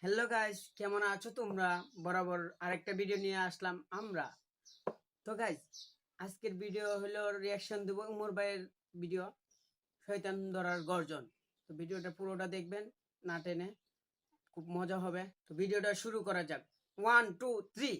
Hello guys, কেমন আছো তোমরা? বরাবর আরেকটা ভিডিও নিয়ে আসলাম আমরা। তো গাইস, আজকের ভিডিও হলো রিয়াকশন দেব উমর ভাইয়ের ভিডিও শয়তান ধরার গর্জন। তো ভিডিওটা পুরোটা দেখবেন না টেনে, খুব মজা হবে। তো ভিডিওটা শুরু করা যাক। 1 2 3।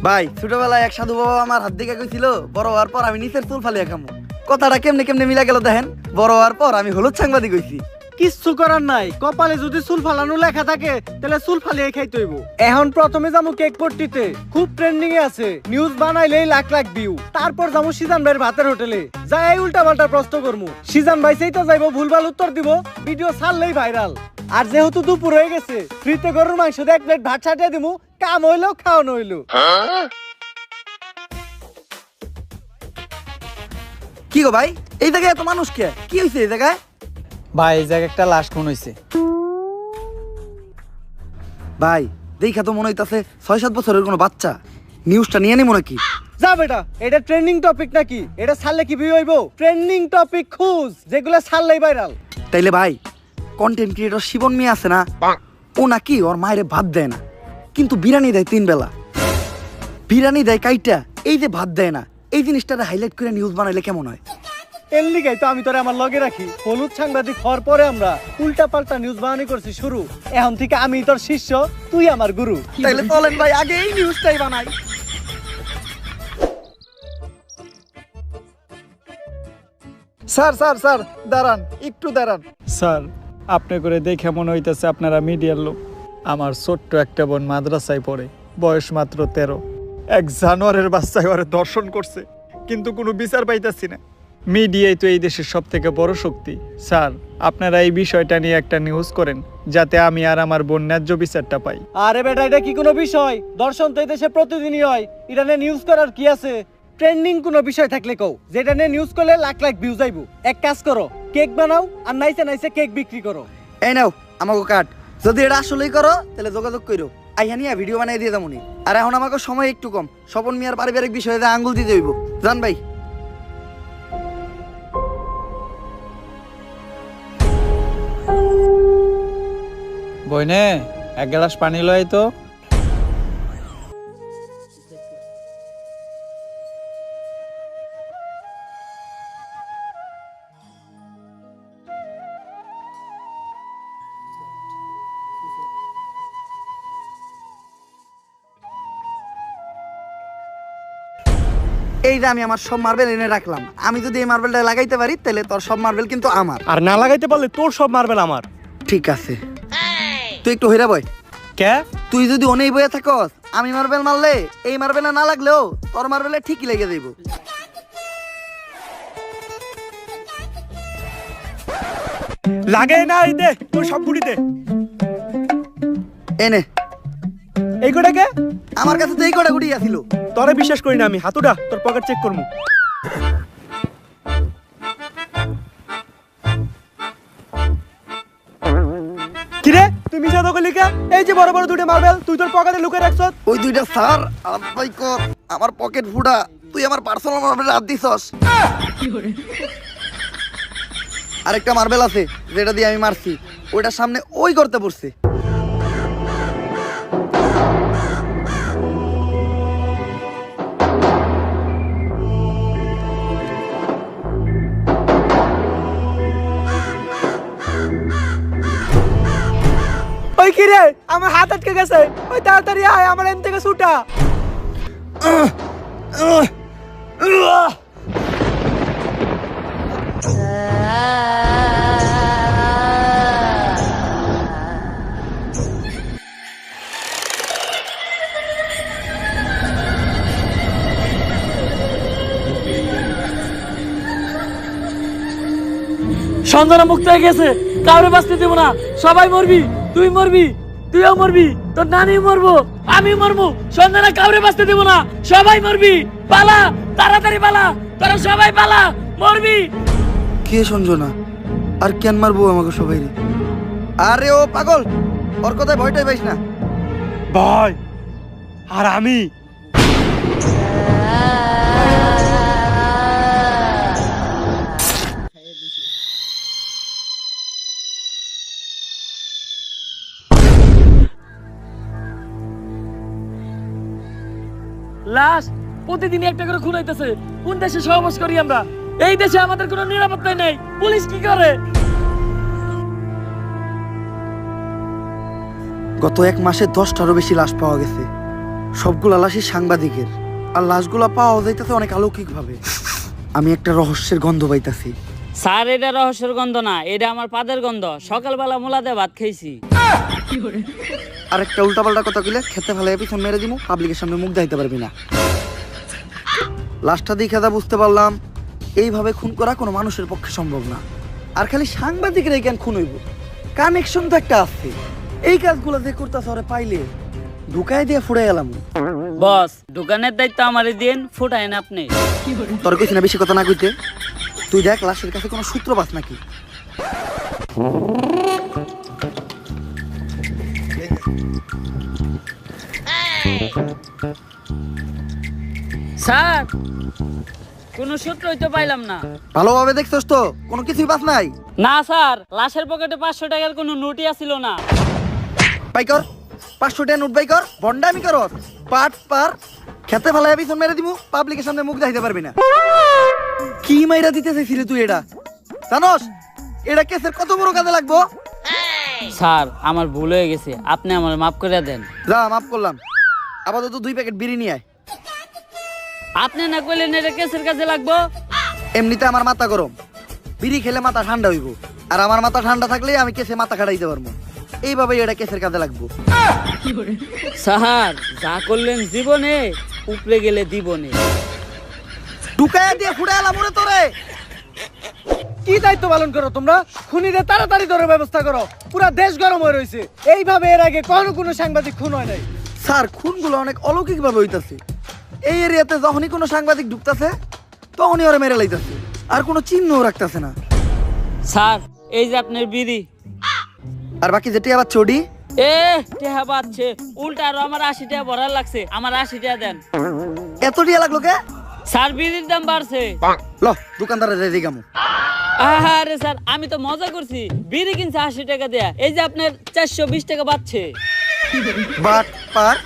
ভাই ছোটবেলায় এক সাধু বাবা আমার হাত দিকে কইছিল বড় হওয়ার পর আমি নিচের চুল ফালিয়া খামু। কথাটা কেমনে কেমনে মিলা গেল দেখেন। বড় হওয়ার পর আমি হলুদ সাংবাদিক হইছি। কিচ্ছু করার নাই, কপালে যদি চুল ফালানো লেখা থাকে তাহলে চুল ফালিয়ে খাইতে হইব। এখন প্রথমে যাবো কেক পট্টিতে, খুব ট্রেন্ডিং এ আছে, নিউজ বানাইলেই লাখ লাখ ভিউ। তারপর যাবো সিজান ভাইয়ের ভাতের হোটেলে, যাই উল্টা পাল্টা প্রশ্ন করবো, সিজান ভাই সেই তো যাইবো ভুলভাল উত্তর দিব, ভিডিও ছাড়লেই ভাইরাল। আর যেহেতু দুপুর হয়ে গেছে, ফ্রিতে গরুর মাংস দিয়ে 1 প্লেট ভাত ছাটিয়ে দিমু, কাম হইলো খাওয়ানো হইলো। কি গো ভাই, এই জায়গায় এত মানুষ কে? কি হইছে এই জায়গায়? ভাই এই জায়গায় একটা লাশ খুন হইছে। ভাই দেখা তো মনে হইতাছে 6-7 বছরের কোনো বাচ্চা। নিউজটা নিয়ে নিমু নাকি? যা বেটা, এটা ট্রেন্ডিং টপিক নাকি? এটা ছাড়লে কি ভিউ হইব? ট্রেন্ডিং টপিক খুঁজ, যেগুলো ছাড়লেই ভাইরাল। তাইলে ভাই কন্টেন্ট ক্রিয়েটর শিবন মিয়া আছে না, ও নাকি ওর মায়েরে ভাত দেয় না, কিন্তু বিরিয়ানি দেয় 3 বেলা। বিরিয়ানি দেয় কাইটা, এই যে ভাত দেয় না, এই জিনিসটারে হাইলাইট করে নিউজ বানাইলে কেমন হয়? এর লিগাই তো আমি তোরে আমার লগে রাখি। হলুদ সাংবাদিক হওয়ার পরে আমরা উল্টা পাল্টা নিউজ বানানি করছি শুরু। এখন থেকে আমি তোর শিষ্য, তুই আমার গুরু। তাইলে চলেন ভাই আগে এই নিউজটাই বানাই। স্যার স্যার স্যার দাঁড়ান, একটু দাঁড়ান। স্যার, আপনি করে দেখে মনে হইতেছে আপনারা মিডিয়ার লোক। আমার ছোট্ট একটা বোন মাদ্রাসায় পড়ে, বয়স মাত্র 13। এক জানোয়ারের বাচ্চায় ওরে দর্শন করছে, কিন্তু কোনো বিচার পাইতাছি না। মিডিয়াই তো এই দেশের সব থেকে বড় শক্তি। স্যার, আপনারা এই বিষয়টা নিয়ে একটা নিউজ করেন, যাতে আমি আর আমার বোন ন্যায্য বিচারটা পাই। আরে বেটা, এটা কি কোনো বিষয়? দর্শন তো এই দেশে প্রতিদিনই হয়, এটা নিয়ে নিউজ করার কি আছে? ট্রেন্ডিং কোনো বিষয় থাকলে কও, যেটা নিয়ে নিউজ করলে লাখ লাখ ভিউজ আইবো। এক কাজ করো, কেক বানাও আর নাইসে নাইসে কেক বিক্রি করো। এই নাও আমাকে কাট। যদি এটা আসলেই করো তাহলে যোগাযোগ করো, আইয়া নিয়ে ভিডিও বানাই দিয়ে দামুনি। আর এখন আমাকে সময় একটু কম, স্বপন মিয়ার পারিবারিক বিষয়ে আঙ্গুল দিতে হইব। জান ভাই। বইনে এক গ্লাস পানি লয় তো। এই যে আমি আমার সব মার্বেল এনে রাখলাম, আমি যদি এই মার্বেলটা লাগাইতে পারি তাহলে তোর সব মার্বেল কিন্তু আমার। আর না লাগাইতে পারলে তোর সব মারবেল আমার। ঠিক আছে, তুই একটু হইরা বয়। কে? তুই যদি অনেই বয়ে থাকস, আমি মার্বেল মারলে এই মার্বেলে না লাগলেও তোর মার্বেলে ঠিকই লেগে যাইব। লাগে না, এই দে তোর সব গুড়ি দে। এনে এই গোটাকে আমার কাছে তো এই কটা গুটি আছিল। তোরে বিশ্বাস করি না আমি। হাতুড়া, তোর পকেট চেক করমু। কিরে তুই মিছা তো কইলি কে? এই যে বড় বড় দুটো মার্বেল তুই তোর পকেটে লুকিয়ে রাখছস। ওই দুইটা স্যার আলাই কর, আমার পকেট ফুটা। তুই আমার পার্সোনাল মার্বেল হাত দিছস। আরেকটা মার্বেল আছে যেটা দিয়ে আমি মারছি, ওইটার সামনে ওই করতে পড়ছে। ওই কিরে, আমার হাত আটকে গেছে, ওই তাড়াতাড়ি আয়, আমার এম থেকে ছুটা। সঞ্জনা মুক্ত হয়ে গেছে, কাউরে বাঁচতে দেব না, সবাই মরবি, তুই মরবি, তুইও মরবি, তোর নানি মরবো, আমি মরবো। সঞ্জনা কাউরে বাঁচতে দেব না, সবাই মরবি। পালা, তাড়াতাড়ি পালা, তোরা সবাই পালা, মরবি। কে সঞ্জনা? আর কেন মারবো আমাকে সবাই? আরে ও পাগল, ওর কথায় ভয়টাই পাইস না ভাই। আর আমি লাশ প্রতিদিন একটা করে খুন হইতেছে। কোন দেশে সহবাস করি আমরা? এই দেশে আমাদের কোনো নিরাপত্তাই নেই। পুলিশ কি করে? গত 1 মাসে 10টারও বেশি লাশ পাওয়া গেছে। সবগুলা লাশই সাংবাদিকের, আর লাশগুলা পাওয়া যাইতেছে অনেক অলৌকিক ভাবে। আমি একটা রহস্যের গন্ধ পাইতাছি। স্যার এটা রহস্যের গন্ধ না, এটা আমার পাদের গন্ধ। সকালবেলা মুলাতে ভাত খাইছি। আর একটা উল্টাপাল্টা কথা কইলে খেতে ফেলে পিছন মেরে দিমু, পাবলিকের সামনে মুখ দেখাইতে পারবি না। লাশটা দেখে যা বুঝতে পারলাম, এইভাবে খুন করা কোনো মানুষের পক্ষে সম্ভব না। আর খালি সাংবাদিকরাই কেন খুন হইব? কানেকশন তো একটা আছে। এই কাজগুলো যে করতেছে ওরে পাইলে ঢুকাই দিয়ে ফুড়ে গেলাম। বস, দোকানের দায়িত্ব আমারই দিন, ফুটাইন আপনি। তোর কইছি না বেশি কথা না কইতে। তুই দেখ লাশের কাছে কোনো সূত্র পাস নাকি। স্যার, কোনো সূত্রই তো পাইলাম না। ভালোভাবে দেখছস তো? কোনো কিছুই পাস নাই? না স্যার, লাশের পকেটে 500 টাকার কোনো নোটই আসিল না। পাইকর 500 টাকা নোট পাইকর, বন্ডামি কর। পাট পার খেতে ফেলায় পিছন মেরে দিমু, পাবলিকের সামনে মুখ দেখাইতে পারবি না। কি মাইরা দিতে চাইছিলি তুই? এটা জানোস এটা কেসের কত বড় কাজে লাগবো? স্যার, আমার ভুল হয়ে গেছে, আপনি আমার মাফ করে দেন। যা, মাফ করলাম। আপাতত 2 প্যাকেট বিড়ি নিয়ে আয়। আপনি না কইলেন এটা কেসের কাজে লাগবো? এমনিতে আমার মাথা গরম, বিড়ি খেলে মাথা ঠান্ডা হইব। আর আমার মাথা ঠান্ডা থাকলে আমি কেসে মাথা খাটাইতে পারবো। এইভাবেই এটা কেসের কাজে লাগবো। স্যার, যা করলেন জীবনে, উপরে গেলে দিবনে। ঢুকাইয়া দিয়ে ফুড়ে এলাম ওরে তোরে। কি দায়িত্ব পালন করো তোমরা? খুনিদের তাড়াতাড়ি ধরে ব্যবস্থা করো। পুরা দেশ গরম হয়ে রয়েছে। এইভাবে এর আগে কোনো সাংবাদিক খুন হয় নাই। স্যার, খুনগুলো অনেক অলৌকিক ভাবে হইতাছে। এই এরিয়াতে যখনই কোনো সাংবাদিক ঢুকতাছে তখনই ওরা মেরে লাইতাছে, আর কোনো চিহ্নও রাখতাছে না। স্যার, এই যে আপনার বিড়ি। আর বাকি যেটি আবার চডি টেহা বাচ্ছে উল্টা, আরো আমার 80 টাকা ভরার লাগছে। আমার 80 টাকা দেন। এত টিয়া লাগলো কে? স্যার, বিড়ির দাম বাড়ছে। ল দোকানদারে যাই দিগামু। আরে স্যার, আমি তো মজা করছি। বিড়ি কিনছে 80 টাকা দেয়া, এই যে আপনার 420 টাকা বাড়ছে। বাট পার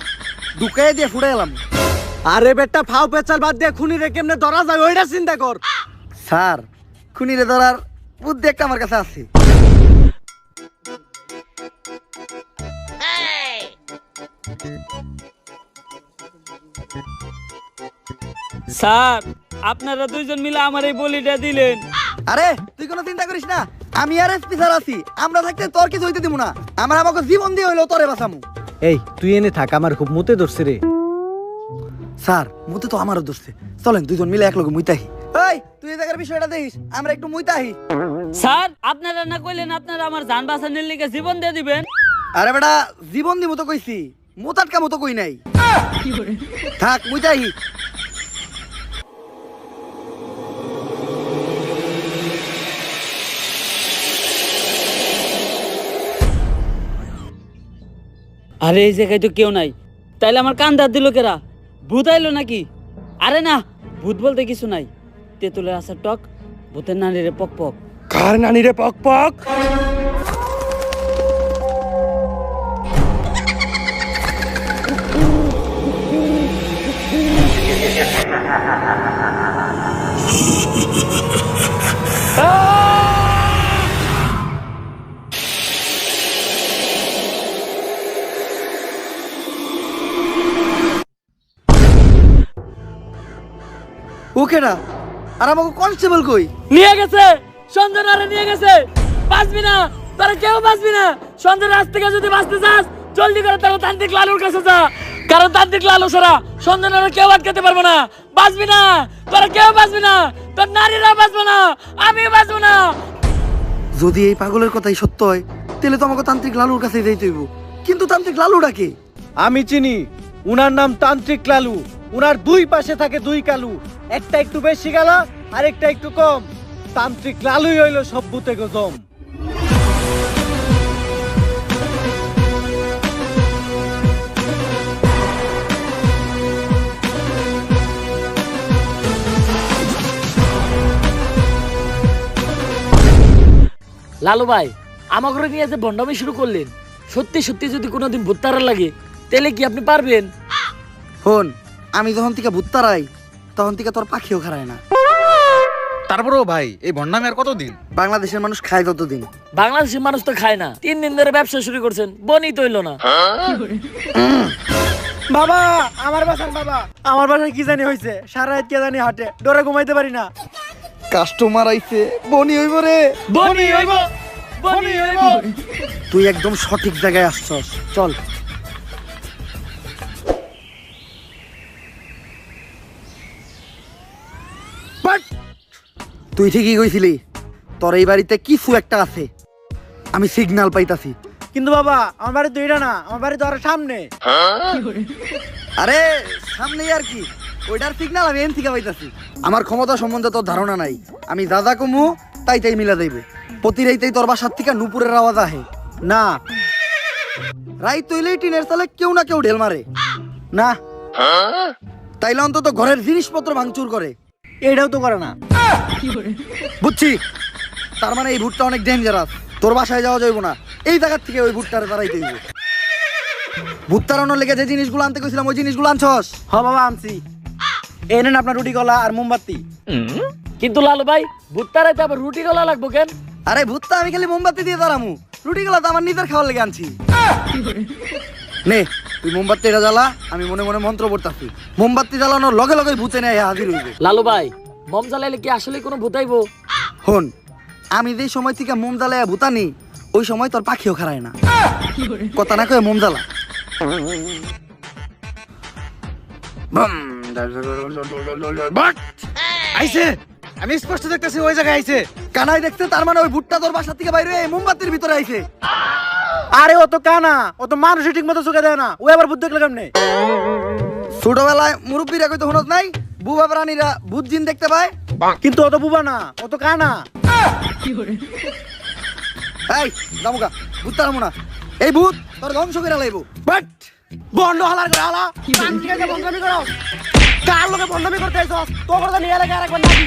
ঢুকাইয়া দিয়ে ফুড়ে এলাম। আরে বেটা, ফাও পেচাল বাদ দিয়ে খুনিরে কেমনে ধরা যায় ওইটা চিন্তা কর। স্যার, খুনিরে ধরার বুদ্ধি একটা আমার কাছে আছে। স্যার, আপনারা দুইজন মিলে আমার এই বলিটা দিলেন। আরে তুই কোনো চিন্তা করিস না, আমি আর এসপি স্যার আছি। আমরা থাকতে তোর কিছু হইতে দিব না। আমার আমাকে জীবন দিয়ে হইলো তোরে বাঁচামু। এই তুই এনে থাক, আমার খুব মুতে ধরছে রে। স্যার, মুতে তো আমারও ধরছে। চলেন দুজন মিলে এক লগে মুইতাহি। এই তুই এই জায়গার বিষয়টা দেখিস, আমরা একটু মুইতাহি। স্যার, আপনারা না কইলেন আপনারা আমার জান বাঁচানোর লিগে জীবন দিয়ে দিবেন? আরে বেটা, জীবন দিমু তো কইছি, মুতাটকা মতো কই নাই। থাক মুইতাহি। আরে এই জায়গায় তো কেউ নাই, তাইলে আমার কান দাঁত দিল কেরা? ভূত আইলো নাকি? আরে না, ভূত বলতে কিছু নাই। তেঁতুলের আসার টক, ভূতের নানিরে পক পক। কার নানি রে পক পক? ওকেডা? আর আমাকে কনস্টেবল কই? নিয়ে গেছে, সঞ্জনারে নিয়ে গেছে। বাঁচবি না, তোরা কেউ বাঁচবি না। সঞ্জনার আজ থেকে যদি বাঁচতে চাস, জলদি করে তারা তান্ত্রিক লালুর কাছে যা। কারণ তান্ত্রিক লালু ছাড়া সঞ্জনারে কেউ আটকাতে পারবো না। বাঁচবি না, তোরা কেউ বাঁচবি না। তোর নারীরা বাঁচবো না, আমি বাঁচবো না। যদি এই পাগলের কথাই সত্য হয়, তাহলে তো আমাকে তান্ত্রিক লালুর কাছে যাইতে হইব। কিন্তু তান্ত্রিক লালুটা কে? আমি চিনি, উনার নাম তান্ত্রিক লালু। উনার 2 পাশে থাকে 2 কালু, একটা একটু বেশি গালা আর একটা একটু কম। তান্ত্রিক লালুই হইল সব ভূতে গজম। লালু ভাই, আমাকে নিয়ে যে বন্ডামি শুরু করলেন, সত্যি সত্যি যদি কোনোদিন ভূত তাড়া লাগে, তাহলে কি আপনি পারবেন? হন, আমি যখন থেকে ভূত তারাই তখন থেকে তোর পাখিও খারায় না। তারপরেও ভাই এই ভণ্ডামি আর কতদিন? বাংলাদেশের মানুষ খায় ততদিন। বাংলাদেশের মানুষ তো খায় না, 3 দিন ধরে ব্যবসা শুরু করছেন, বনি তো হইলো না। বাবা আমার বাসান বাবা, আমার বাসায় কি জানি হয়েছে, সারা রাত কে জানি হাটে, ডরে ঘুমাইতে পারি না। কাস্টমার আইছে, বনি হইব রে। বনি হইব, বনি হইব। তুই একদম সঠিক জায়গায় আসছস, চল। বাট! তুই ঠিকই কইছিলি, তোর এই বাড়িতে কিছু একটা আছে, আমি সিগন্যাল পাইতাছি। কিন্তু বাবা আমার বাড়ি তো এটা না, আমার বাড়ি তো আরো সামনে। আরে সামনে আর কি, ওইটার সিগন্যাল আমি এন থেকে পাইতাছি। আমার ক্ষমতা সম্বন্ধে তোর ধারণা নাই, আমি দাদা কমু তাই তাই মিলা যাইবে। প্রতি রাইতেই তোর বাসার থেকে নুপুরের আওয়াজ আহে না রাইত তৈলেই টিনের সালে কেউ না কেউ ঢেল মারে না, তাইলে অন্তত ঘরের জিনিসপত্র ভাঙচুর করে। এটাও তো করে না। বুঝছি, তার মানে এই ভুট্টা অনেক ডেঞ্জারাস। তোর বাসায় যাওয়া যাইব না, এই জায়গার থেকে ওই ভুট্টারে তারাইতে হইব। ভূত তাড়ানোর লেগে যে জিনিসগুলো আনতে কইছিলাম ওই জিনিসগুলো আনছস? হ বাবা আনছি, এই নেন আপনার রুটি কলা আর মোমবাতি। কিন্তু লালু ভাই, ভুট্টারাইতে আবার রুটি গলা লাগবো কেন? আরে ভূতটা আমি খালি মোমবাতি দিয়ে দাঁড়ামু, রুটিগুলো তো আমার নিজের খাওয়ার লেগে আনছি। নে তুই মোমবাতি এটা জ্বালা, আমি মনে মনে মন্ত্র পড়তাছি। মোমবাতি জ্বালানোর লগে লগে ভূতে নেয় হাজির হইবে। লালু ভাই, মম জ্বালাইলে কি আসলে কোনো ভূতাইবো? হন, আমি যে সময় থেকে মোম জ্বালাইয়া ভূতানি ওই সময় তোর পাখিও খারায় না। কথা না কয়ে মোম জ্বালা। আইছে, আমি স্পষ্ট দেখতেছি ওই জায়গায় আইছে। কানাই দেখছে, তার মানে ওই ভুট্টা তোর বাসা থেকে বাইরে হয়ে মোমবাতির ভিতরে আইছে। আরে ও তো কানা, ও তো মানুষই ঠিক মতো চোখে দেয় না, ও আবার ভূত দেখলে কেমনে? ছোটবেলায় মুরব্বীরা কইতো হনত নাই, বুবা প্রাণীরা ভূত জিন দেখতে পায়। কিন্তু ও তো বুবা না, ও তো কানা। এই দামুকা ভূত তারামু না, এই ভূত তোর ধ্বংস করে লাইব। বাট বন্ধ হালার করে হালা, কান থেকে বন্ধমি করো। কার লোকে বন্ধমি করতে আইছস? তো করে নিয়ে লাগে আর একবার নাকি?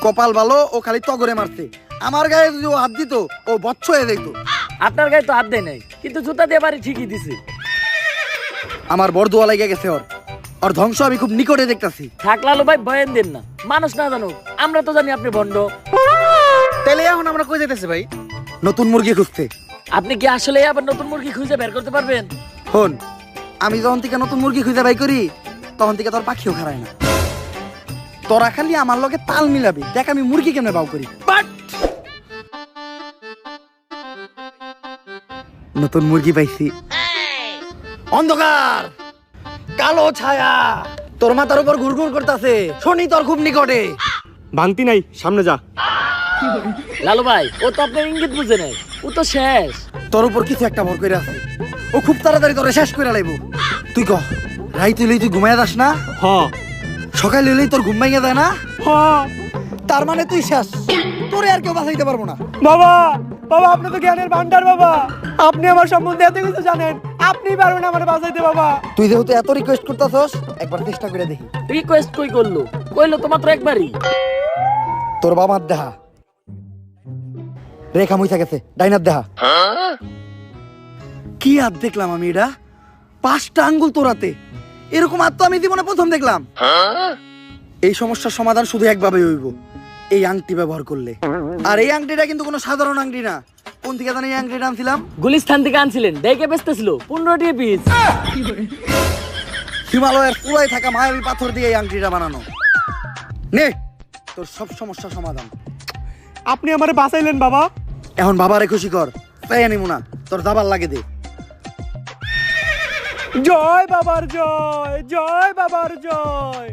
কপাল ভালো, ও খালি তগরে মারছে। আমার গায়ে যদি ও হাত দিত ও বচ্চ হয়ে যেত। আপনার গায়ে তো হাত দেয় নাই, কিন্তু জুতা দিয়ে বাড়ি ঠিকই দিছে। আমার বড় দোয়া লাগে গেছে ওর, ওর ধ্বংস আমি খুব নিকটে দেখতাছি। থাক লালু ভাই, ভয়েন দেন না, মানুষ না জানুক, আমরা তো জানি আপনি ভণ্ড। তাহলে এখন আমরা কই যাইতেছি ভাই? নতুন মুরগি খুঁজতে। আপনি কি আসলে আবার নতুন মুরগি খুঁজে বের করতে পারবেন? হন, আমি যখন থেকে নতুন মুরগি খুঁজে বাই করি তখন থেকে তোর পাখিও খারায় না। তোরা খালি আমার লগে তাল মিলাবি, দেখ আমি মুরগি কেমনে বাউ করি। বাট নতুন মুরগি পাইছি। অন্ধকার, কালো ছায়া তোর মাথার উপর ঘুরঘুর করতেছে, শনি তোর খুব নিকটে। ভাঙতি নাই, সামনে যা। লালু ভাই, ও তো আপনার ইঙ্গিত বুঝে নাই, ও তো শেষ। তোর উপর কিছু একটা ভর করে আছে, ও খুব তাড়াতাড়ি তোরে শেষ করে লাইব। তুই কহ, রাইত হইলেই তুই ঘুমাইয়া যাস না? হ সকাল হইলেই তোর ঘুম ভাঙিয়া যায় না? হ। তার মানে তুই শেষ, তোরে আর কেউ বাঁচাইতে পারবো না। বাবা, বাবা আপনি তো জ্ঞানের ভান্ডার বাবা, আপনি আমার সম্বন্ধে এত কিছু জানেন, আপনি পারবেন আমার বাঁচাইতে বাবা। তুই যেহেতু এত রিকোয়েস্ট করতেছস, একবার চেষ্টা করে দেখি। রিকোয়েস্ট কই করলো? কইলো তো মাত্র একবারই। তোর বাবার দেহা রেখা মুইছা গেছে, ডাইনার দেহা। কি হাত দেখলাম আমি, এটা 5টা আঙ্গুল তোরাতে, এরকম হাত তো আমি জীবনে প্রথম দেখলাম। এই সমস্যার সমাধান শুধু একভাবে হইব, এই আংটি ব্যবহার করলে। আর এই আংটিটা কিন্তু কোনো সাধারণ আংটি না। কোন থেকে জানি এই আংটিটা আনছিলাম? গুলিস্তান থেকে আনছিলেন, দেখে বেচতেছিল 15 টাকা পিস। হিমালয়ের পুরাই থাকা মায়াবী পাথর দিয়ে এই আংটিটা বানানো। নে তোর সব সমস্যার সমাধান। আপনি আমারে বাঁচাইলেন বাবা। এখন বাবারে খুশি কর, তাই আনিমু না, তোর দাবার লাগে দে। জয় বাবার জয়, জয় বাবার জয়।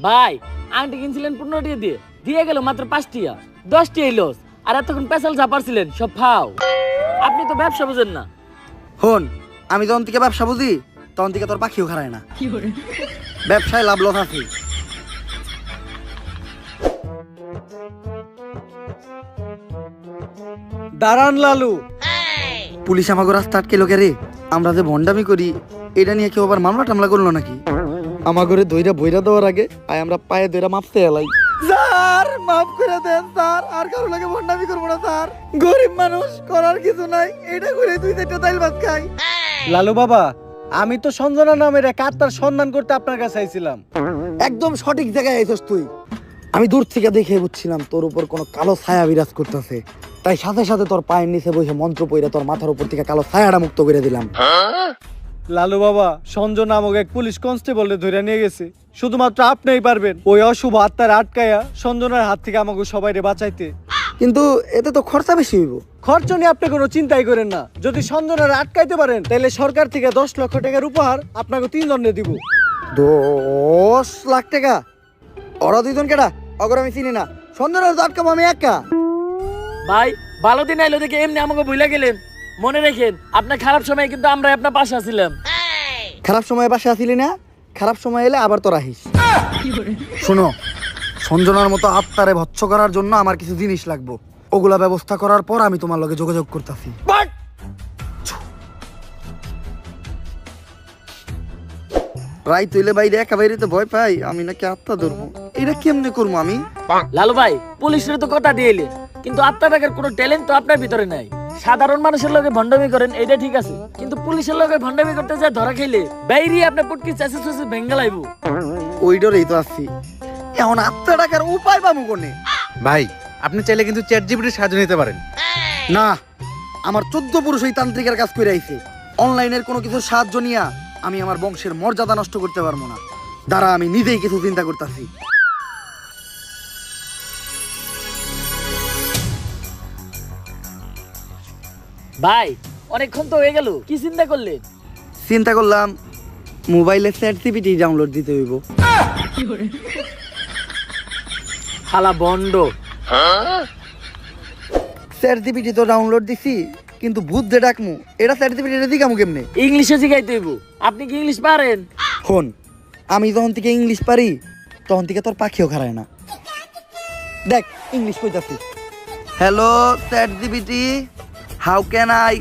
ভাই, আন্টি কিনছিলেন 15 টাকা দিয়ে, দিয়ে গেল মাত্র 5 টাকা, 10 টাকা লস। আর এতক্ষণ পেছাল চাপারছিলেন, সব ফাও। আপনি তো ব্যবসা বুঝেন না। হন, আমি যখন থেকে ব্যবসা বুঝি তখন থেকে তোর পাখিও খারায় না। ব্যবসায় লাভ লস আছে। দাঁড়ান লালু। পুলিশ আমাকে রাস্তা আটকে লোকে রে, আমরা যে ভন্ডামি করি এটা নিয়ে কেউ আবার মামলা টামলা করলো নাকি? আমার ঘরে দইরা বইরা দেওয়ার আগে আয় আমরা পায়ে দইরা মাপতে এলাই। স্যার মাফ করে দেন স্যার, আর কারো লাগে ভন্ডামি করবো না স্যার। গরিব মানুষ, করার কিছু নাই, এটা করে 2-4টা তাইল ভাত খাই। লালু বাবা, আমি তো সঞ্জনা নামের এক আত্মার সন্ধান করতে আপনার কাছে আইছিলাম। একদম সঠিক জায়গায় আইছস তুই। আমি দূর থেকে দেখে বুঝছিলাম তোর উপর কোনো কালো ছায়া বিরাজ করতেছে, তাই সাথে সাথে তোর পায়ের নিচে বসে মন্ত্র পড়ে তোর মাথার উপর থেকে কালো ছায়াটা মুক্ত করে দিলাম। লালু বাবা, সঞ্জয় নামক এক পুলিশ কনস্টেবলে ধরে নিয়ে গেছে। শুধুমাত্র আপনিই পারবেন ওই অশুভ আত্মার আটকায়া সঞ্জনার হাত থেকে আমাকে সবাইরে বাঁচাইতে। কিন্তু এতে তো খরচা বেশি হইব। খরচ নিয়ে আপনি কোনো চিন্তাই করেন না। যদি সঞ্জনার আটকাইতে পারেন তাহলে সরকার থেকে 10 লক্ষ টাকার উপহার আপনাকে 3 জনে দিব। 10 লাখ টাকা? ওরা দুইজন কেডা? অগর আমি চিনি না। সন্ধ্যা তো আটকাবো আমি একা। ভাই ভালো দিন আইলো দেখে এমনি আমাকে ভুলে গেলেন। মনে রেখেন আপনার খারাপ সময় কিন্তু আমরা আপনার পাশে আছিলাম। খারাপ সময় বাসে আসিলি না, খারাপ সময় এলে আবার তোর আহিস। শোনো, সঞ্জনার মতো আত্মারে ভৎস করার জন্য আমার কিছু জিনিস লাগবে। ওগুলা ব্যবস্থা করার পর আমি তোমার লগে যোগাযোগ করতেছি। রাই তুইলে বাইরে একা বাইরে তো ভয় পাই, আমি নাকি আত্মা ধরবো। এটা কেমনে করবো আমি? লালু ভাই পুলিশের তো কথা দিয়ে এলেন, কিন্তু আত্মা টাকার কোনো ট্যালেন্ট তো আপনার ভিতরে নাই। সাধারণ মানুষের লগে ভণ্ডামি করেন এটা ঠিক আছে, কিন্তু পুলিশের লগে ভণ্ডামি করতে যা ধরা খেলে বাইরে আপনার পুটকি চাষে চাষে ভেঙ্গে লাইব। ওই ডরেই তো আসছি। এখন আত্মা টাকার উপায় পাবো কোনে? ভাই আপনি চাইলে কিন্তু চ্যাট জিপিটির সাহায্য নিতে পারেন। না, আমার 14 পুরুষ ওই তান্ত্রিকের কাজ করে আইছে। অনলাইনের কোনো কিছুর সাহায্য নিয়া আমি আমার বংশের মর্যাদা নষ্ট করতে পারবো না। দ্বারা আমি নিজেই কিছু চিন্তা করতেছি। ভাই অনেকক্ষণ তো হয়ে গেল, কি চিন্তা করলেন? চিন্তা করলাম মোবাইলে চ্যাট জিপিটি ডাউনলোড দিতে হইব। হালা বন্ড। চ্যাট জিপিটি তো ডাউনলোড দিছি, কিন্তু ভূত যে ডাকমু এটা চ্যাট জিপিটি দিকামু কেমনে? ইংলিশে শিখাইতে হইব। আপনি কি ইংলিশ পারেন? ফোন, আমি যখন থেকে ইংলিশ পারি তখন থেকে তোর পাখিও খারায় না। দেখ ইংলিশ কইতাছি। Hello ChatGPT, how can I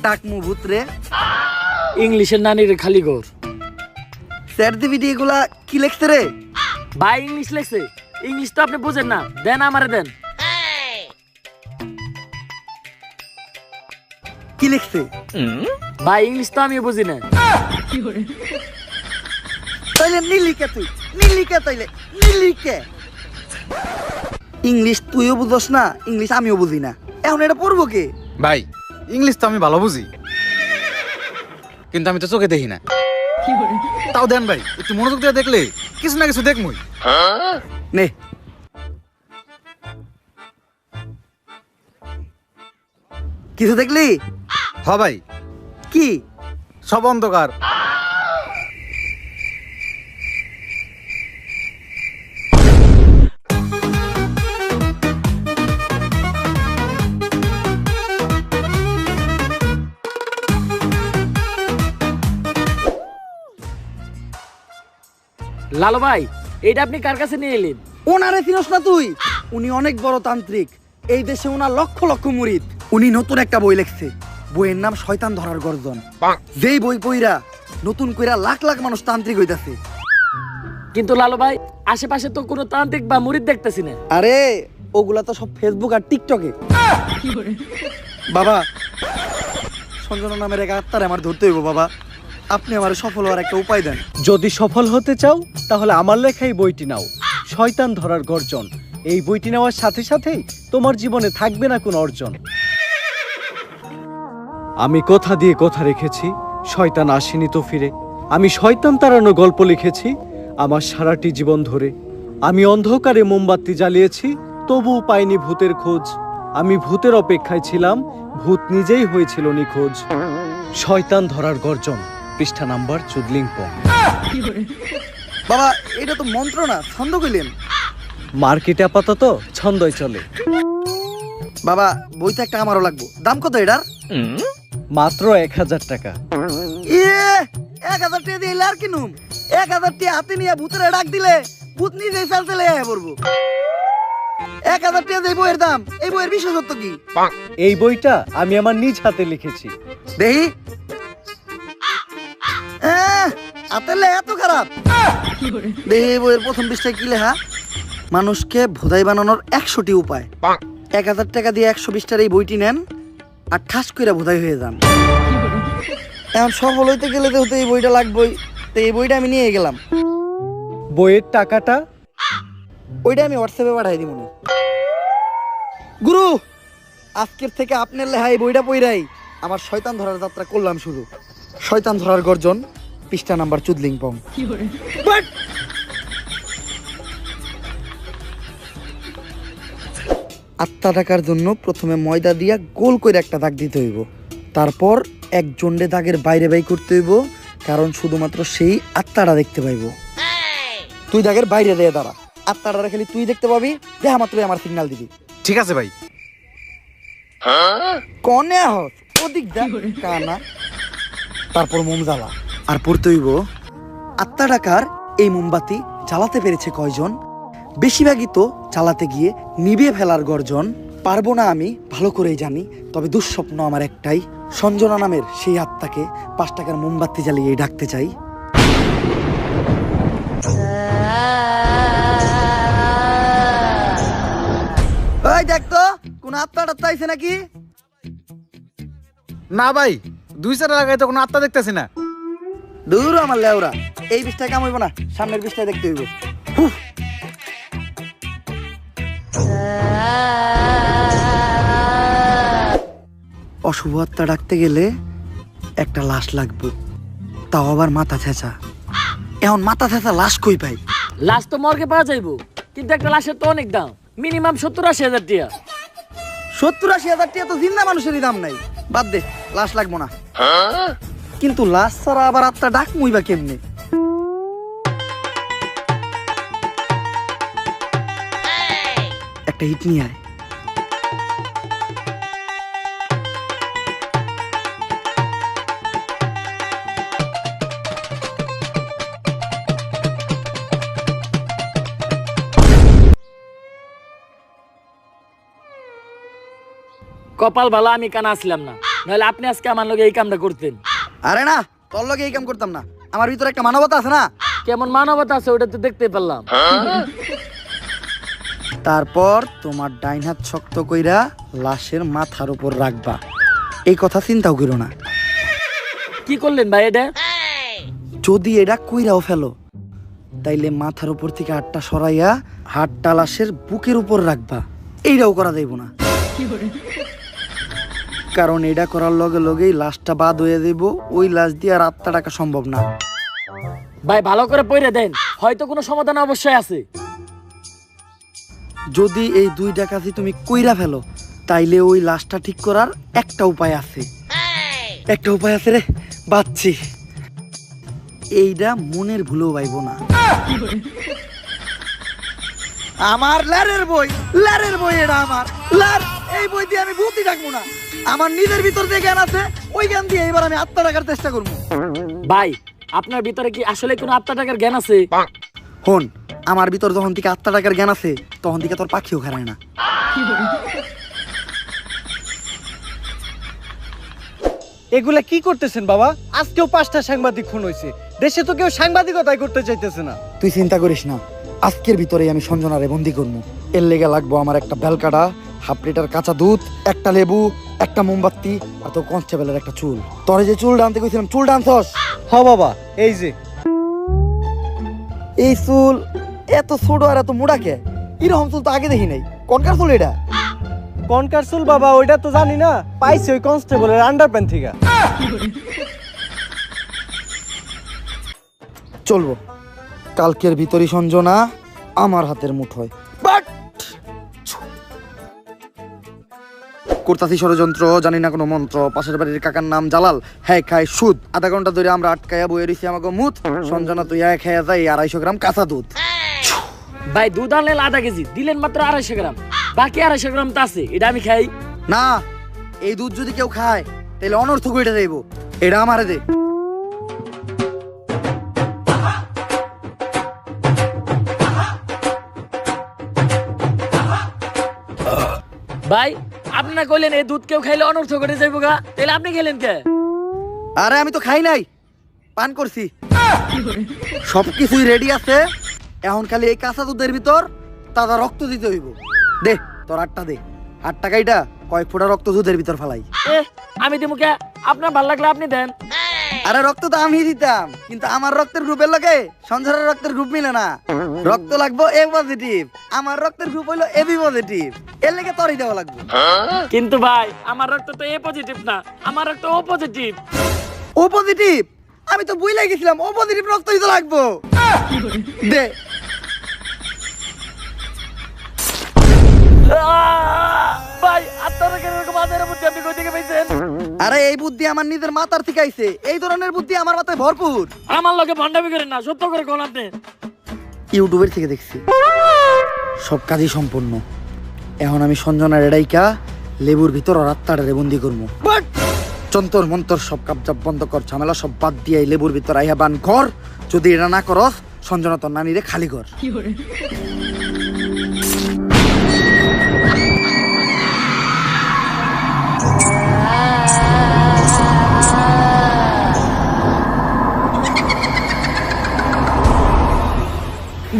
ডাকমু ভূত রে? ইংলিশের নানির খালি ঘর। চ্যাট জিপিটি এগুলা কি লেখছে রে? ভাই ইংলিশ লেখছে। ইংলিশ তো আপনি বুঝেন না, দেন আমারে দেন। কি লিখছে? ভাই ইংলিশ তো আমি বুঝি না। তাইলে নীলিকে তুই নীলিকে, তাইলে নীলিকে। ইংলিশ তুইও বুঝস না, ইংলিশ আমিও বুঝি না, এখন এটা পড়বো কে? ভাই ইংলিশ তো আমি ভালো বুঝি, কিন্তু আমি তো চোখে দেখি না। তাও দেন ভাই, একটু মনোযোগ দিয়ে দেখলে কিছু না কিছু দেখমই। নে কিছু দেখলি? হ ভাই, কি? সব অন্ধকার। লালু ভাই এটা আপনি কার কাছে নিয়ে এলেন? ওনারে চিনস না তুই? উনি অনেক বড় তান্ত্রিক, এই দেশে ওনার লক্ষ লক্ষ মুরিদ। উনি নতুন একটা বই লিখছে, বইয়ের নাম শয়তান ধরার গর্জন। যেই বই পইরা নতুন কইরা লাখ লাখ মানুষ তান্ত্রিক হইতাছে। কিন্তু লালু ভাই আশেপাশে তো কোনো তান্ত্রিক বা মুরিদ দেখতেছি না। আরে ওগুলা তো সব ফেসবুক আর টিকটকে। বাবা, সঞ্জনা নামের এক আত্মারে আমার ধরতে হইব বাবা। আপনি আমার সফল হওয়ার একটা উপায় দেন। যদি সফল হতে চাও তাহলে আমার লেখা এই বইটি নাও, শয়তান ধরার গর্জন। এই বইটি নেওয়ার সাথে সাথেই তোমার জীবনে থাকবে না কোনো অর্জন। আমি কথা দিয়ে কথা রেখেছি, শয়তান আসেনি তো ফিরে। আমি শয়তান তাড়ানো গল্প লিখেছি আমার সারাটি জীবন ধরে। আমি অন্ধকারে মোমবাতি জ্বালিয়েছি, তবুও পাইনি ভূতের খোঁজ। আমি ভূতের অপেক্ষায় ছিলাম, ভূত নিজেই হয়েছিল নিখোঁজ। শয়তান ধরার গর্জন, পৃষ্ঠা নাম্বার চুদলিংপং। বাবা এটা তো মন্ত্র না, ছন্দ কইলেন। মার্কেটে আপাতত ছন্দই চলে। বাবা বইটা একটা আমারও লাগবো। দাম কত এটার? মাত্র 1000 টাকা। ইয়ে 1000 টাকা দিয়ে আর কিনুম? 1000 টাকা হাতে নিয়ে ভূতের ডাক দিলে ভূত নিজেই চাল চলে আয় পড়বো। 1000 টাকা দিয়ে বইয়ের দাম, এই বইয়ের বিশেষত্ব কি? এই বইটা আমি আমার নিজ হাতে লিখেছি। দেহি আতেলে এত খারাপ? দেহি এই বইয়ের প্রথম পৃষ্ঠায় কি লেখা? মানুষকে ভোদাই বানানোর 100টি উপায়। 1000 টাকা দিয়ে 120টার এই বইটি নেন আর ঠাস কইরা ভোদাই হয়ে যান। এখন সফল হইতে গেলে তো এই বইটা লাগবেই, তো এই বইটা আমি নিয়ে গেলাম। বইয়ের টাকাটা? ওইটা আমি হোয়াটসঅ্যাপে পাঠাই দিব না। গুরু, আজকের থেকে আপনার লেহাই বইটা পইরাই আমার শয়তান ধরার যাত্রা করলাম শুরু। শয়তান ধরার গর্জন, পৃষ্ঠা নাম্বার চুদলিংপং। আত্মা টাকার জন্য প্রথমে ময়দা দিয়া গোল করে একটা দাগ দিতে হইব, তারপর এক জন্ডে দাগের বাইরে বাই করতে হইব, কারণ শুধুমাত্র সেই আত্মাটা দেখতে পাইব। তুই দাগের বাইরে দিয়ে দাঁড়া, আত্মাটা খালি তুই দেখতে পাবি, দেখা মাত্রই আমার সিগন্যাল দিবি। ঠিক আছে ভাই। কনে হস ওদিক দেখ কানা। তারপর মোম জ্বালা আর পড়তে হইব, আত্মা টাকার এই মোমবাতি জ্বালাতে পেরেছে কয়জন, বেশিরভাগই তো চালাতে গিয়ে নিভিয়ে ফেলার গর্জন। পারবো না আমি ভালো করেই জানি, তবে দুঃস্বপ্ন আমার একটাই, সঞ্জনা নামের সেই আত্মাকে 5 টাকার মোমবাতি জ্বালিয়ে ডাকতে চাই। ওই দেখ তো কোন আত্মা টাত্মা আইছে নাকি? না ভাই, 2-4 লাগাই তো কোনো আত্মা দেখতেছি না। দূর আমার লেওরা, এই বিষটা কাম হইব না, সামনের বিষটা দেখতে হইব। হুফ। অশুভ আত্মা ডাকতে গেলে একটা লাশ লাগবে, তাও আবার মাথা ছেঁচা। এখন মাথা ছেঁচা লাশ কই পাই? লাশ তো মর্গে পাওয়া যাইবো, কিন্তু একটা লাশের তো অনেক দাম, মিনিমাম 70-80 হাজার টাকা। 70-80 হাজার টাকা তো জিন্দা মানুষেরই দাম নাই, বাদ দে, লাশ লাগবো না। কিন্তু লাশ ছাড়া আবার আত্মা ডাক মুইবা কেমনে? একটা হিট নিয়ে আয়। কপাল ভালো আমি কানা আসলাম না, নাহলে আপনি আজকে আমার লগে এই কামটা করতেন। আরে না, তোর লগে এই কাম করতাম না, আমার ভিতরে একটা মানবতা আছে না। কেমন মানবতা আছে ওটা তো দেখতে পারলাম। তারপর তোমার ডাইন হাত শক্ত কইরা লাশের মাথার উপর রাখবা, এই কথা চিন্তাও করো না। কি করলেন ভাই এটা? যদি এটা কইরাও ফেলো, তাইলে মাথার উপর থেকে হাতটা সরাইয়া হাতটা লাশের বুকের উপর রাখবা, এইটাও করা যাইব না, কারণ এটা করার লগে লগেই লাশটা বাদ হয়ে যাইব, ওই লাশ দিয়ে আর আত্মা ডাকা সম্ভব না। ভাই ভালো করে পড়ে দেন, হয়তো কোনো সমাধান অবশ্যই আছে। যদি এই 2 কাজই তুমি কইরা ফেলো, তাইলে ওই লাশটা ঠিক করার একটা উপায় আছে। একটা উপায় আছে রে, বাচ্চি, এইটা মনের ভুলেও পাইব না। আমার লারের বই, লারের বই, এটা আমার লার। এই বই দিয়ে আমি ভূতই ডাকবো না, আমার নিজের ভিতর যে জ্ঞান আছে ওই জ্ঞান দিয়ে এবার আমি আত্মা ডাকার চেষ্টা করবো। ভাই আপনার ভিতরে কি আসলে কোনো আত্মা টাকার জ্ঞান আছে? হন, আমার ভিতর যখন থেকে আত্মা ডাকার জ্ঞান আছে, তখন থেকে তোর পাখিও খারায় না। এগুলা কি করতেছেন বাবা? আজকেও 5টা সাংবাদিক খুন হয়েছে, দেশে তো কেউ সাংবাদিকতাই করতে চাইতেছে না। তুই চিন্তা করিস না, আজকের ভিতরেই আমি সঞ্জনারে বন্দি করবো। এর লেগে লাগবো আমার একটা বেলকাটা, 1/2 লিটার কাঁচা দুধ, একটা লেবু, একটা মোমবাতি, আর তো কনস্টেবলের একটা চুল। তোরে যে চুল ডানতে কইছিলাম, চুল ডানছস? হ বাবা, এই যে এই চুল এত ছোট আর এত মোটা কে? এরকম চুল তো আগে দেখি নাই, কনকার চুল এটা? কনকার চুল বাবা, ওইটা তো জানি না, পাইছি ওই কনস্টেবলের আন্ডারপ্যান্ট থেকে। চলবো, কালকের ভিতরই সঞ্জনা আমার হাতের মুঠোয়। করতাছি ষড়যন্ত্র, জানি না কোনো মন্ত্র, পাশের বাড়ির কাকার নাম জালাল, হ্যাঁ খায় সুদ। আধা ঘন্টা ধরে আমরা আটকায়া বয়ে রইছি আমাকে মুত। সঞ্জনা তুই এক খাইয়া যাই 250 গ্রাম কাঁচা দুধ। ভাই দুধ আনলেন 1/2 কেজি, দিলেন মাত্র 250 গ্রাম, বাকি 250 গ্রাম তো আছে, এটা আমি খাই না। এই দুধ যদি কেউ খায় তাহলে অনর্থক হইটা যাইব, এটা আমারে দে। ভাই আপনি না কইলেন এই দুধ কেউ খাইলে অনর্থ করে যাইব গা, তাহলে আপনি খেলেন কে? আরে আমি তো খাই নাই, পান করছি। সবকিছুই রেডি আছে, এখন খালি এই কাঁচা দুধের ভিতর তাজা রক্ত দিতে হইব। দে তোর 8টা দে, 8 টাকাইটা কয়েক ফোঁটা রক্ত দুধের ভিতর ফেলাই। আমি দিমু কে? আপনার ভাল লাগলে আপনি দেন। আরে রক্ত তো আমি দিতাম, কিন্তু আমার রক্তের গ্রুপের লগে সঞ্জয়ের রক্তের গ্রুপ মিলে না। রক্ত লাগবো এ পজিটিভ, আমার রক্তের গ্রুপ হইলো এবি পজিটিভ, এর লেগে তরই দেওয়া লাগবে। কিন্তু ভাই আমার রক্ত তো এ পজিটিভ না, আমার রক্ত ও পজিটিভ। ও পজিটিভ? আমি তো বুঝলাই গেছিলাম ও পজিটিভ রক্তই তো লাগবো। দে। ভাই আপনারা কেন এরকম মাথার মধ্যে আপনি কই থেকে পাইছেন? আরে এই বুদ্ধি আমার নিজের মাথার থেকে আইছে, এই ধরনের বুদ্ধি আমার মাথায় ভরপুর। আমার লগে ভন্ডামি করেন না, সত্য করে কোন আপনি। ইউটিউবের থেকে দেখছি, সব কাজই সম্পূর্ণ। এখন আমি সঞ্জনা রেডাইকা লেবুর ভিতর রাত্তাটারে বন্দি করবো। যন্তর মন্তর সব কাপজাপ বন্ধ কর, ঝামেলা সব বাদ দিয়ে এই লেবুর ভিতর আইয়া বান কর। যদি এটা না করস সঞ্জনা তোর নানিরে খালি কর।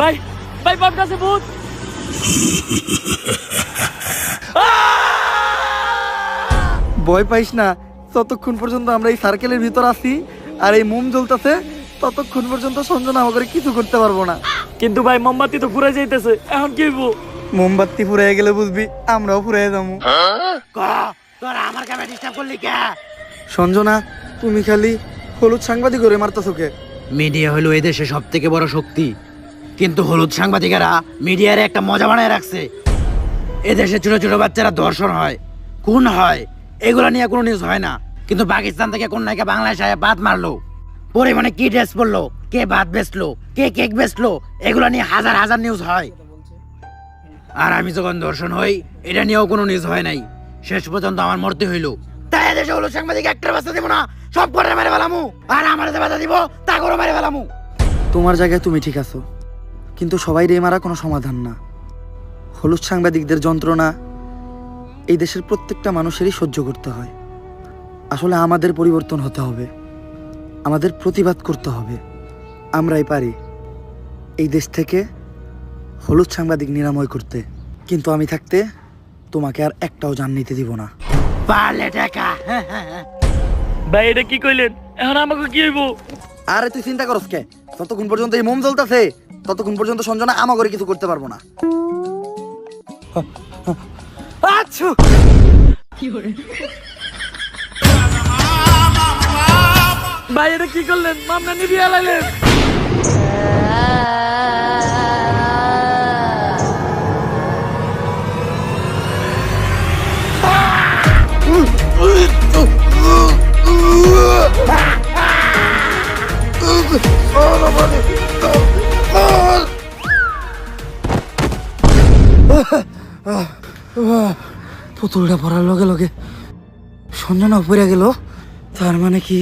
ভাই ভাই বাপ কাছে ভূত। ভয় পাইস না, ততক্ষণ পর্যন্ত আমরা এই সার্কেলের ভিতর আছি আর এই মোম জ্বলতেছে, ততক্ষণ পর্যন্ত সঞ্জনা আমাদের কিছু করতে পারবো না। কিন্তু ভাই মোমবাতি তো ফুরাই যাইতেছে, এখন কি হইব? মোমবাতি ফুরাই গেলে বুঝবি আমরাও ফুরাই যাবো। সঞ্জনা, তুমি খালি হলুদ সাংবাদিক করে মারতেছো কে? মিডিয়া হলো এদেশে সব থেকে বড় শক্তি, কিন্তু হলুদ সাংবাদিকেরা মিডিয়ার একটা মজা বানায় রাখছে। এদেশে ছোট ছোট বাচ্চারা ধর্ষণ হয়, খুন হয়, এগুলো নিয়ে কোনো নিউজ হয় না। কিন্তু পাকিস্তান থেকে কোন নায়িকা বাংলাদেশ আয়া ভাত মারলো, পরিমাণে কি ড্রেস পরলো, কে ভাত বেচলো, কে কেক বেচলো, এগুলো নিয়ে হাজার হাজার নিউজ হয়। আর আমি যখন ধর্ষণ হই, এটা নিয়েও কোনো নিউজ হয় নাই। শেষ পর্যন্ত আমার মরতে হইলো। তাই এদেশে হলুদ সাংবাদিক একটার বাচ্চা দিব না, সব করে মেরে ফেলামু। আর আমার যে বাধা দিব তা করে মেরে ফেলামু। তোমার জায়গায় তুমি ঠিক আছো, কিন্তু সবাই রে মারা কোনো সমাধান না। হলুদ সাংবাদিকদের যন্ত্রণা এই দেশের প্রত্যেকটা মানুষেরই সহ্য করতে হয়। আসলে আমাদের পরিবর্তন হতে হবে, আমাদের প্রতিবাদ করতে হবে। আমরাই পারি এই দেশ থেকে হলুদ সাংবাদিক নিরাময় করতে, কিন্তু আমি থাকতে তোমাকে আর একটাও জান নিতে দিব না। পারলে টাকা। ভাই এটা কি কইলেন? এখন আমাকে কি হইব? আরে তুই চিন্তা করস কে? ততক্ষণ পর্যন্ত এই মোম জ্বলতেছে, ততক্ষণ পর্যন্ত সঞ্জনা আমা করে কিছু করতে পারবো না। আচ্ছা ভাই এটা কি করলেন? মামলা নিবি আলাইলেন। পুতুলটা পড়ার লগে লগে সঞ্জনা পড়ে গেল, তার মানে কি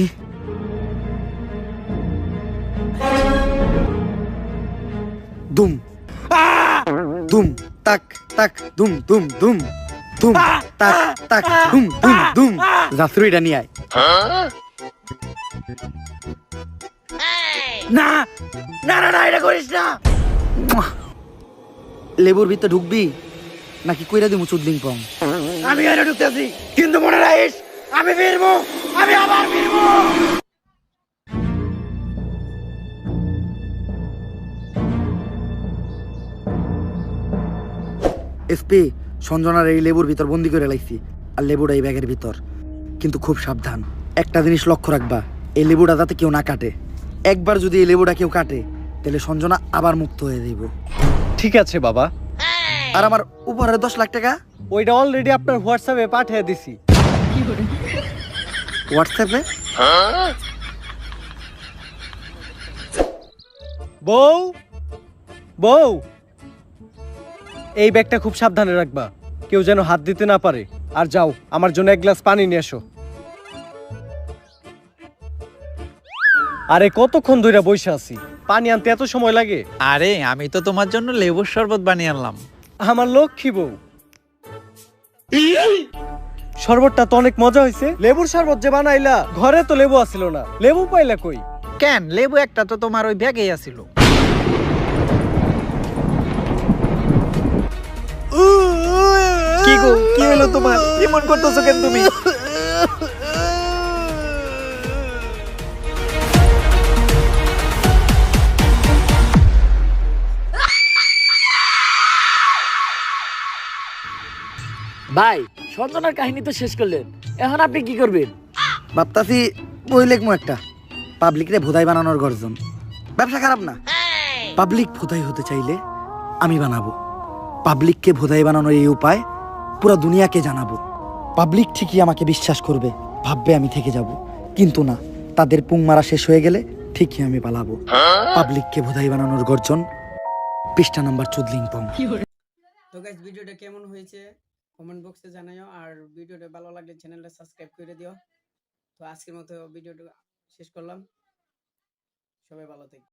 দুম দুম তাক তাক দুম দুম দুম দুম তাক তাক দুম দুম দুম। জাসরুইটা নিয়ে আয়। না না না না, এটা করিস না। লেবুর ভিতরে ঢুকবি নাকি কইরা দিমু চুদলিং পং? আমি এনে ঢুকতেছি, কিন্তু মনে রাখিস আমি ফিরবো, আমি আবার ফিরবো। এসপি, সঞ্জনার এই লেবুর ভিতর বন্দি করে লাইছি, আর লেবুটা এই ব্যাগের ভিতর। কিন্তু খুব সাবধান, একটা জিনিস লক্ষ্য রাখবা, এই লেবুটা যাতে কেউ না কাটে। একবার যদি এই লেবুটা কেউ কাটে তাহলে সঞ্জনা আবার মুক্ত হয়ে যাইব। ঠিক আছে বাবা। আর আমার উপহারের 10 লাখ টাকা ওইটা অলরেডি আপনার হোয়াটসঅ্যাপে পাঠিয়ে দিছি। হোয়াটসঅ্যাপে? বউ বউ, এই ব্যাগটা খুব সাবধানে রাখবা, কেউ যেন হাত দিতে না পারে। আর যাও, আমার জন্য এক গ্লাস পানি নিয়ে এসো। আরে কতক্ষণ ধরে বসে আছি, পানি আনতে এত সময় লাগে? আরে আমি তো তোমার জন্য লেবুর শরবত বানিয়ে আনলাম। আমার লক্ষ্মী বউ। শরবতটা তো অনেক মজা হয়েছে। লেবুর শরবত যে বানাইলা, ঘরে তো লেবু আসিল না, লেবু পাইলা কই? কেন, লেবু একটা তো তোমার ওই ব্যাগেই আছিল। কি গো, কি হলো তোমার? এমন করতেছো কেন তুমি? ভাই সঞ্জনার কাহিনী তো শেষ করলেন, এখন আপনি কি করবেন? ভাবতাছি বই লেখমু একটা, পাবলিক রে ভোদাই বানানোর গর্জন। ব্যবসা খারাপ না, পাবলিক ভোদাই হতে চাইলে আমি বানাবো। পাবলিককে ভোদাই বানানোর এই উপায় পুরো দুনিয়াকে জানাবো। পাবলিক ঠিকই আমাকে বিশ্বাস করবে, ভাববে আমি থেকে যাব, কিন্তু না, তাদের পুং মারা শেষ হয়ে গেলে ঠিকই আমি পালাবো। পাবলিককে ভোদাই বানানোর গর্জন, পৃষ্ঠা নাম্বার 14 তো গাইস ভিডিওটা কেমন হয়েছে কমেন্ট বক্সে জানাও, আর ভিডিওটা ভালো লাগলে চ্যানেলটা সাবস্ক্রাইব করে দিও। তো আজকের মতো ভিডিওটা শেষ করলাম, সবাই ভালো থেকো।